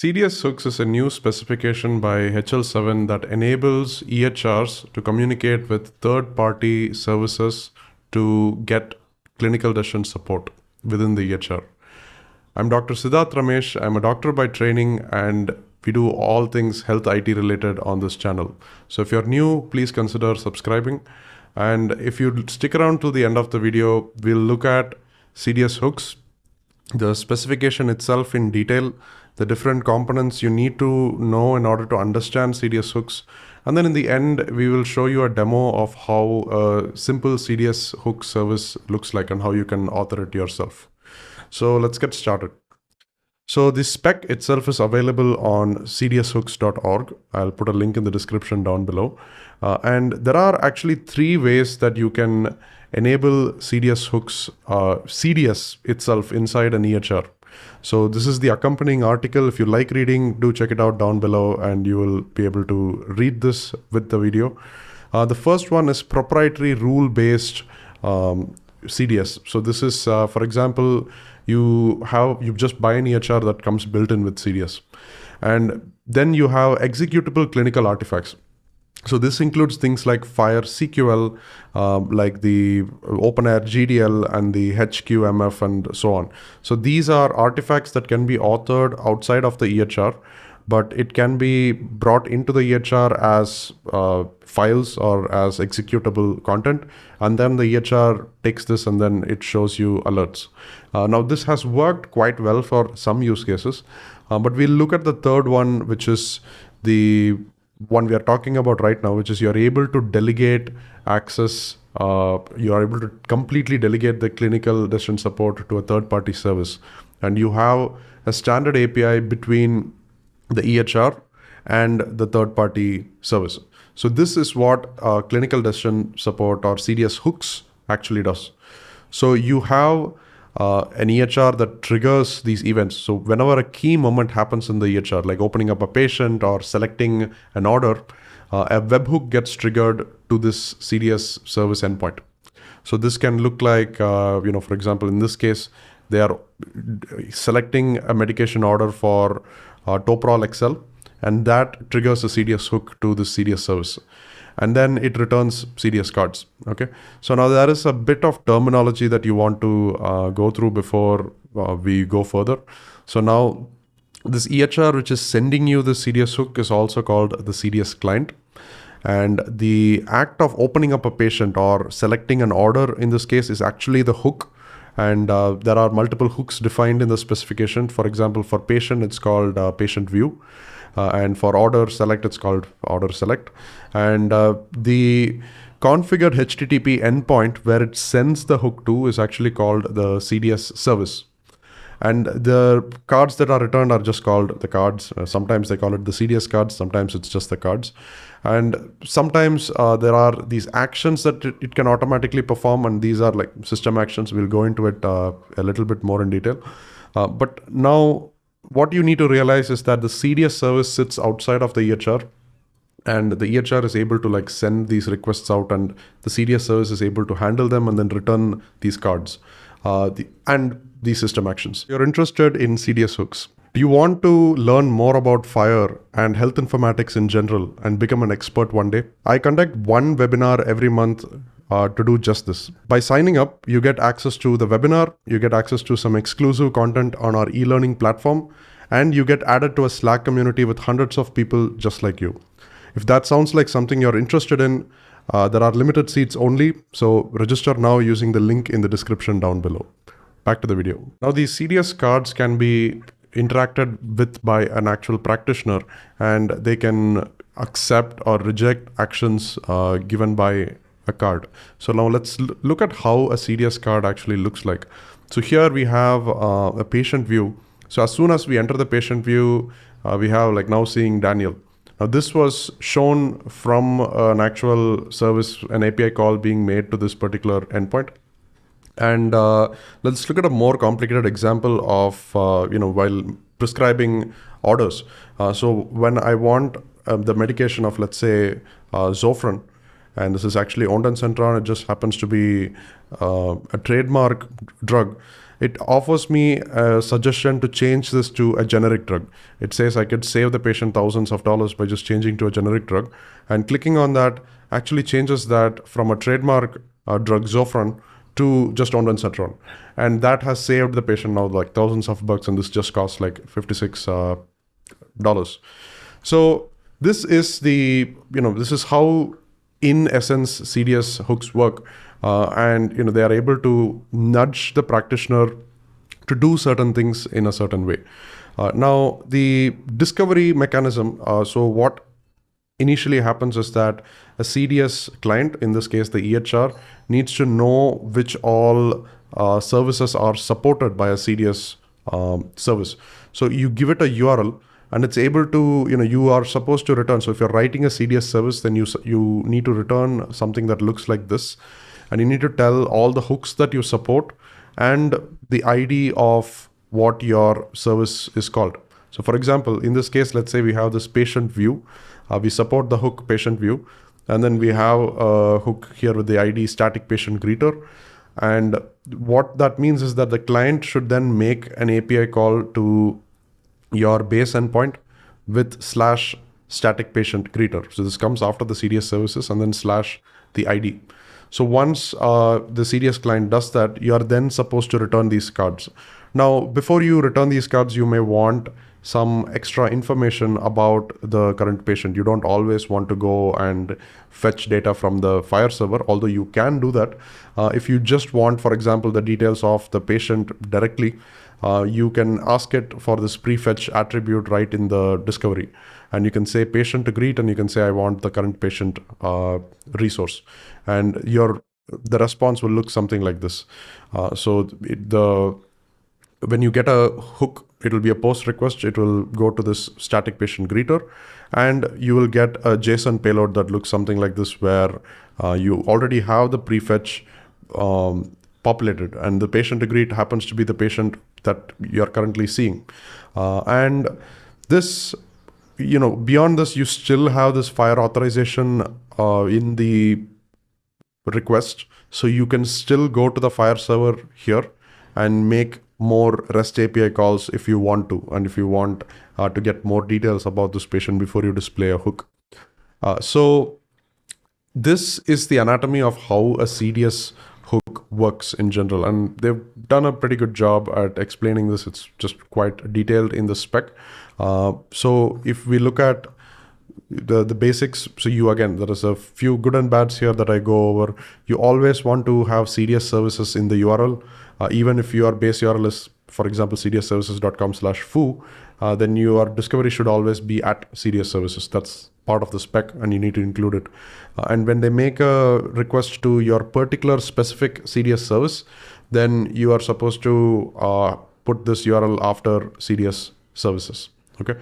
CDS hooks is a new specification by HL7 that enables EHRs to communicate with third-party services to get clinical decision support within the EHR. I'm Dr. Sidharth Ramesh. I'm a doctor by training, and we do all things health IT related on this channel. So if you're new, please consider subscribing. And if you stick around to the end of the video, we'll look at CDS hooks, the specification itself in detail, the different components you need to know in order to understand CDS hooks. And then in the end, we will show you a demo of how a simple CDS hook service looks like and how you can author it yourself. So let's get started. So the spec itself is available on cdshooks.org. I'll put a link in the description down below. And there are actually 3 ways that you can enable CDS hooks, CDS itself inside an EHR. So this is the accompanying article. If you like reading, do check it out down below and you will be able to read this with the video. The first one is proprietary rule-based CDS. So this is, for example, you just buy an EHR that comes built in with CDS. And then you have executable clinical artifacts. So this includes things like FHIR CQL, like the OpenAir GDL and the HQMF and so on. So these are artifacts that can be authored outside of the EHR, but it can be brought into the EHR as files or as executable content. And then the EHR takes this and then it shows you alerts. Now this has worked quite well for some use cases, but we'll look at the third one, which is the one we are talking about right now, which is you're able to delegate access. You are able to completely delegate the clinical decision support to a third-party service. And you have a standard API between the EHR and the third-party service. So this is what clinical decision support or CDS hooks actually does. So you have an EHR that triggers these events. So whenever a key moment happens in the EHR, like opening up a patient or selecting an order, a webhook gets triggered to this CDS service endpoint. So this can look like, for example, in this case, they are selecting a medication order for Toprol XL, and that triggers a CDS hook to the CDS service. And then it returns CDS cards. Okay. So now there is a bit of terminology that you want to go through before we go further. So now this EHR, which is sending you the CDS hook, is also called the CDS client. And the act of opening up a patient or selecting an order in this case is actually the hook. And there are multiple hooks defined in the specification. For example, for patient, it's called patient view. And for order select, it's called order select. And the configured HTTP endpoint where it sends the hook to is actually called the CDS service. And the cards that are returned are just called the cards. Sometimes they call it the CDS cards. Sometimes it's just the cards. And sometimes there are these actions that it can automatically perform. And these are like system actions. We'll go into it a little bit more in detail. But now what you need to realize is that the CDS service sits outside of the EHR, and the EHR is able to like send these requests out, and the CDS service is able to handle them and then return these cards and these system actions. You're interested in CDS hooks. Do you want to learn more about FHIR and health informatics in general and become an expert one day? I conduct one webinar every month to do just this. By signing up, you get access to the webinar, you get access to some exclusive content on our e-learning platform, and you get added to a Slack community with hundreds of people just like you. If that sounds like something you're interested in, there are limited seats only, so register now using the link in the description down below. Back to the video. Now these CDS cards can be interacted with by an actual practitioner, and they can accept or reject actions given by a card. So now let's look at how a CDS card actually looks like. So here we have a patient view. So as soon as we enter the patient view, we have like now seeing Daniel. Now this was shown from an actual service, an API call being made to this particular endpoint. And let's look at a more complicated example of, while prescribing orders. So when I want the medication of, let's say, Zofran, and this is actually owned and Centron, it just happens to be a trademark drug. it offers me a suggestion to change this to a generic drug. It says I could save the patient thousands of dollars by just changing to a generic drug. And clicking on that actually changes that from a trademark drug Zofran to just ondansetron. And that has saved the patient now like thousands of bucks, and this just costs like $56. So this is this is how in essence CDS hooks work. And they are able to nudge the practitioner to do certain things in a certain way. Now the discovery mechanism, so what initially happens is that a CDS client, in this case the EHR, needs to know which all services are supported by a CDS service. So you give it a URL, and it's able to, you are supposed to return. So if you're writing a CDS service, then you need to return something that looks like this. And you need to tell all the hooks that you support and the ID of what your service is called. So for example, in this case, let's say we have this patient view. We support the hook patient view. And then we have a hook here with the ID static patient greeter. And what that means is that the client should then make an API call to your base endpoint with /static patient greeter. So this comes after the CDS services and then / the ID. So once the CDS client does that, you are then supposed to return these cards. Now, before you return these cards, you may want some extra information about the current patient. You don't always want to go and fetch data from the FHIR server, although you can do that. If you just want, for example, the details of the patient directly, you can ask it for this prefetch attribute right in the discovery. And you can say patient to greet, and you can say, I want the current patient resource. And the response will look something like this. When you get a hook, it will be a post request. It will go to this static patient greeter, and you will get a JSON payload that looks something like this, where you already have the prefetch populated, and the patient to greet happens to be the patient that you're currently seeing. And this, beyond this, you still have this FHIR authorization in the request. So you can still go to the FHIR server here and make more REST API calls if you want to, and if you want to get more details about this patient before you display a hook. So this is the anatomy of how a CDS hook works in general, and they've done a pretty good job at explaining this. It's just quite detailed in the spec. So if we look at the basics, so there is a few good and bads here that I go over. You always want to have CDS services in the URL. Even if your base URL is, for example, cdsservices.com/foo, then your discovery should always be at CDS services. That's part of the spec, and you need to include it. And when they make a request to your particular specific CDS service, then you are supposed to put this URL after CDS services. Okay.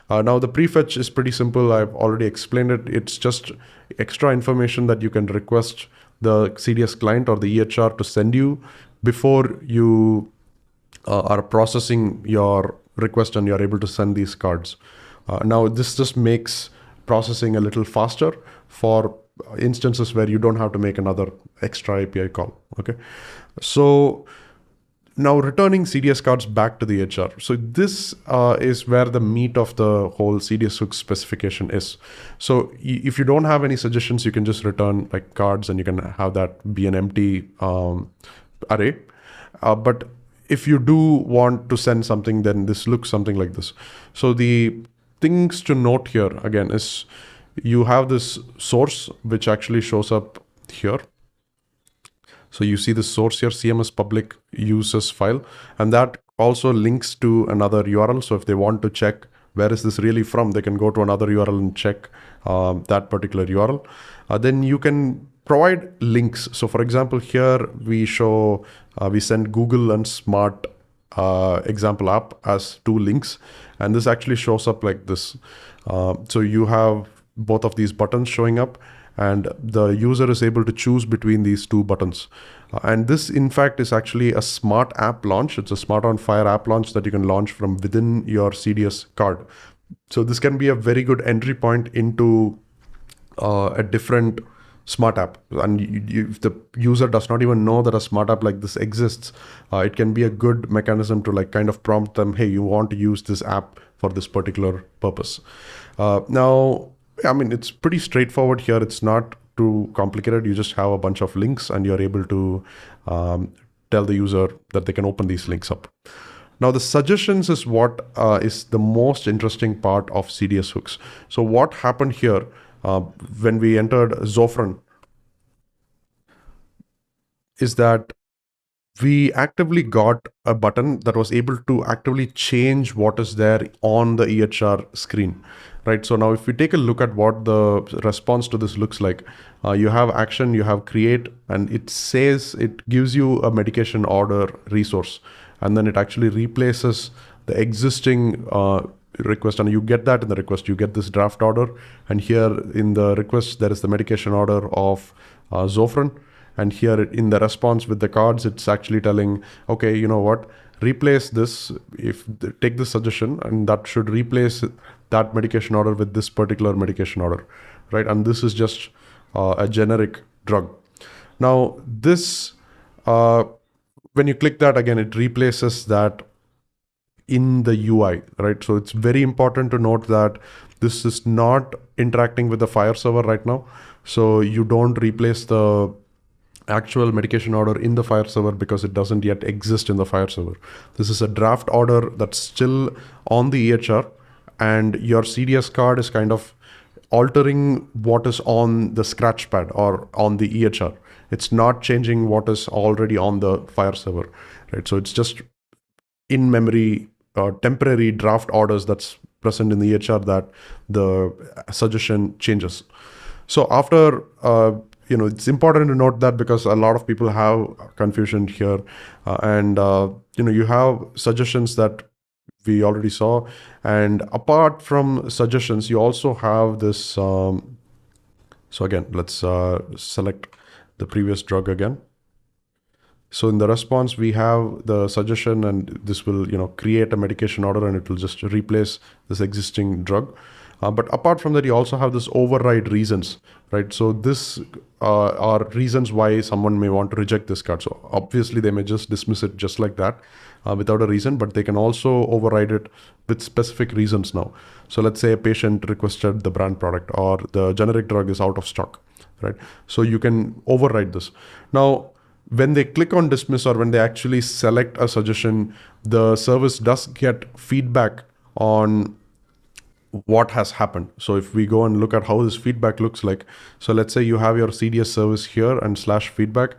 Now the prefetch is pretty simple. I've already explained it. It's just extra information that you can request the CDS client or the EHR to send you before you are processing your request and you're able to send these cards. Now this just makes processing a little faster for instances where you don't have to make another extra API call. Okay. So now returning CDS cards back to the HR. So this is where the meat of the whole CDS hook specification is. So if you don't have any suggestions, you can just return like cards, and you can have that be an empty array. But if you do want to send something, then this looks something like this. So the things to note here again is you have this source, which actually shows up here. So you see the source here, CMS public uses file, and that also links to another URL. So if they want to check where is this really from, they can go to another URL and check that particular URL. Then you can provide links. So for example, here we send Google and Smart example app as 2 links, and this actually shows up like this. So you have both of these buttons showing up, and the user is able to choose between these 2 buttons. And this, in fact, is actually a smart app launch. It's a Smart on FHIR app launch that you can launch from within your CDS card. So this can be a very good entry point into a different smart app, and if the user does not even know that a smart app like this exists, it can be a good mechanism to like kind of prompt them, hey, you want to use this app for this particular purpose. Now, I mean, it's pretty straightforward here. It's not too complicated. You just have a bunch of links and you're able to tell the user that they can open these links up. Now, the suggestions is what is the most interesting part of CDS hooks. So what happened here when we entered Zofran is that we actively got a button that was able to actively change what is there on the EHR screen, right? So now if we take a look at what the response to this looks like, you have action, you have create, and it says, it gives you a medication order resource, and then it actually replaces the existing request, and you get that in the request. You get this draft order, and here in the request, there is the medication order of Zofran. And here in the response with the cards, it's actually telling, okay, you know what, replace this, take this suggestion, and that should replace that medication order with this particular medication order, right? And this is just a generic drug. Now this, when you click that again, it replaces that in the UI, right? So it's very important to note that this is not interacting with the FHIR server right now. So you don't replace the actual medication order in the FHIR server because it doesn't yet exist in the FHIR server. This is a draft order that's still on the EHR, and your CDS card is kind of altering what is on the scratch pad or on the EHR. It's not changing what is already on the FHIR server, right? So it's just in memory temporary draft orders that's present in the EHR that the suggestion changes. So after it's important to note that because a lot of people have confusion here, and you have suggestions that we already saw, and apart from suggestions, you also have this. So again, let's select the previous drug again. So in the response, we have the suggestion, and this will create a medication order, and it will just replace this existing drug. But apart from that, you also have this override reasons, right? So this are reasons why someone may want to reject this card. So obviously they may just dismiss it just like that without a reason, but they can also override it with specific reasons now. So let's say a patient requested the brand product or the generic drug is out of stock, right? So you can override this. Now, when they click on dismiss or when they actually select a suggestion, the service does get feedback on what has happened. So if we go and look at how this feedback looks like, so let's say you have your CDS service here and /feedback,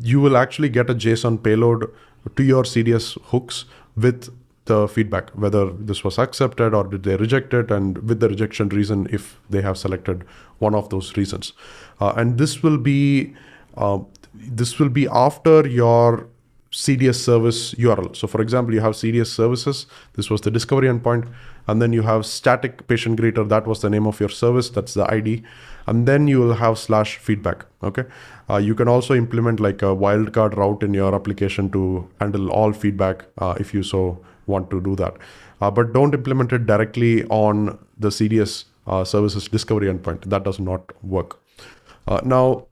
you will actually get a JSON payload to your CDS hooks with the feedback, whether this was accepted or did they reject it, and with the rejection reason if they have selected one of those reasons. And this will be after your CDS service URL. So for example, you have CDS services, this was the discovery endpoint, and then you have static patient greeter, that was the name of your service, that's the ID, and then you will have /feedback, okay? You can also implement like a wildcard route in your application to handle all feedback if you so want to do that. But don't implement it directly on the CDS services discovery endpoint, that does not work. Now,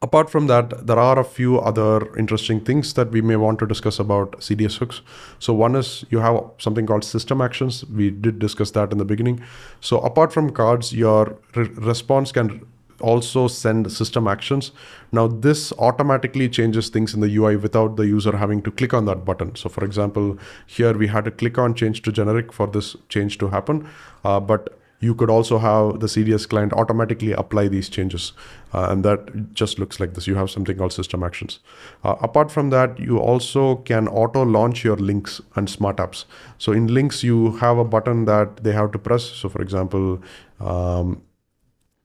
apart from that, there are a few other interesting things that we may want to discuss about CDS hooks. So one is you have something called system actions. We did discuss that in the beginning. So apart from cards, your response can also send system actions. Now this automatically changes things in the UI without the user having to click on that button. So for example, here we had to click on change to generic for this change to happen, but you could also have the CDS client automatically apply these changes. And that just looks like this. You have something called system actions. Apart from that, you also can auto launch your links and smart apps. So in links, you have a button that they have to press. So for example,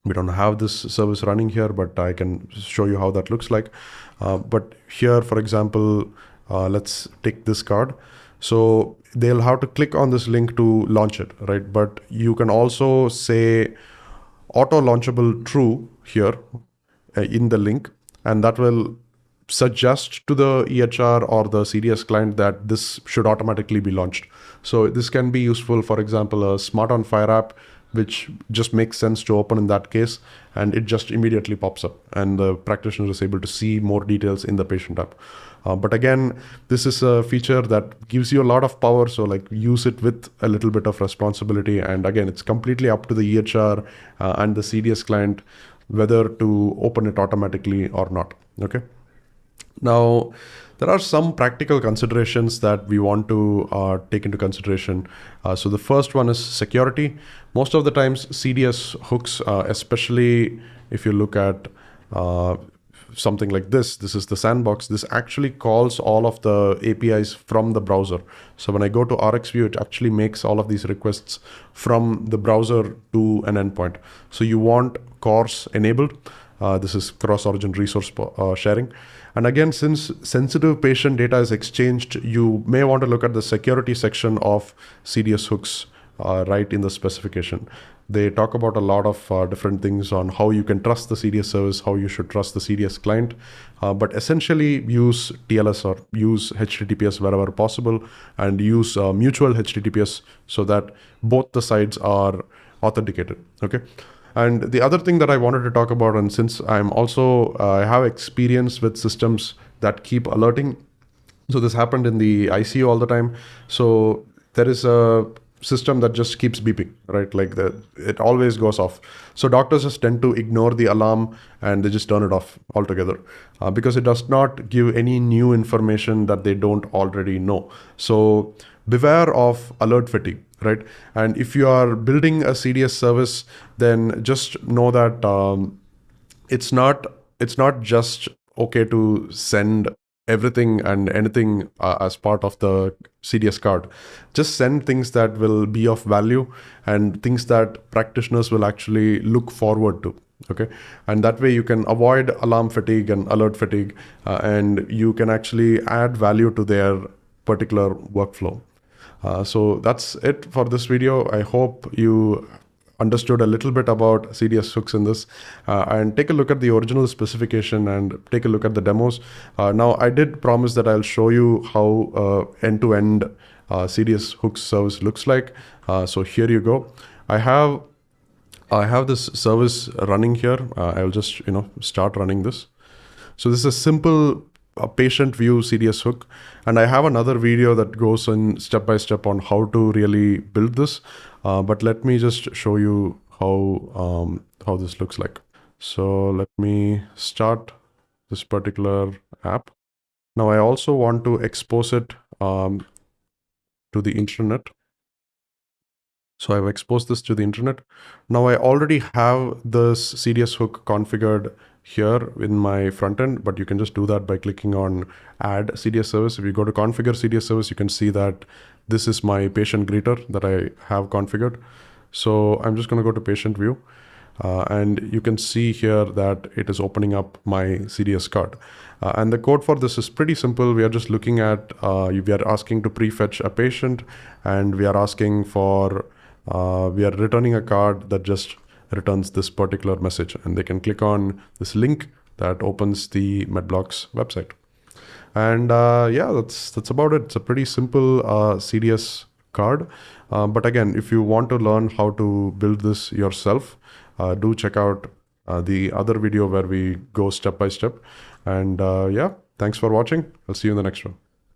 we don't have this service running here, but I can show you how that looks like. But here, for example, let's take this card. So they'll have to click on this link to launch it, right? But you can also say auto launchable true here in the link, and that will suggest to the EHR or the CDS client that this should automatically be launched. So this can be useful, for example, a smart on FHIR app which just makes sense to open in that case, and it just immediately pops up, and the practitioner is able to see more details in the patient app. But again, this is a feature that gives you a lot of power, so like use it with a little bit of responsibility. And again, it's completely up to the EHR and the CDS client whether to open it automatically or not. Okay. Now, there are some practical considerations that we want to take into consideration. So the first one is security. Most of the times CDS hooks, especially if you look at something like this is the sandbox. This actually calls all of the APIs from the browser. So when I go to RxView, it actually makes all of these requests from the browser to an endpoint. So you want CORS enabled. This is cross-origin resource sharing. And again, since sensitive patient data is exchanged, you may want to look at the security section of CDS hooks right in the specification. They talk about a lot of different things on how you can trust the CDS service, how you should trust the CDS client, but essentially use TLS or use HTTPS wherever possible, and use mutual HTTPS so that both the sides are authenticated. Okay. And the other thing that I wanted to talk about, and since I'm also, I have experience with systems that keep alerting. So this happened in the ICU all the time. So there is a system that just keeps beeping, right? Like it always goes off. So doctors just tend to ignore the alarm and they just turn it off altogether because it does not give any new information that they don't already know. So beware of alert fatigue, right? And if you are building a CDS service, then just know that it's not just okay to send everything and anything as part of the CDS card. Just send things that will be of value and things that practitioners will actually look forward to. Okay. And that way you can avoid alarm fatigue and alert fatigue, and you can actually add value to their particular workflow. So that's it for this video. I hope you understood a little bit about CDS hooks in this, and take a look at the original specification and take a look at the demos. Now, I did promise that I'll show you how end-to-end CDS hooks service looks like. So here you go. I have this service running here. I'll just start running this. So this is a simple patient view CDS hook, and I have another video that goes in step by step on how to really build this. But let me just show you how this looks like. So let me start this particular app. Now I also want to expose it to the internet. So I've exposed this to the internet. Now I already have this CDS hook configured here in my front end, but you can just do that by clicking on add CDS service. If you go to configure CDS service, you can see that this is my patient greeter that I have configured. So I'm just going to go to patient view, and you can see here that it is opening up my CDS card. And the code for this is pretty simple. We are just looking at, we are asking to prefetch a patient, and we are asking for, we are returning a card that just returns this particular message, and they can click on this link that opens the MedBlocks website. And yeah, that's about it. It's a pretty simple CDS card. But again, if you want to learn how to build this yourself, do check out the other video where we go step by step. And yeah, thanks for watching. I'll see you in the next one.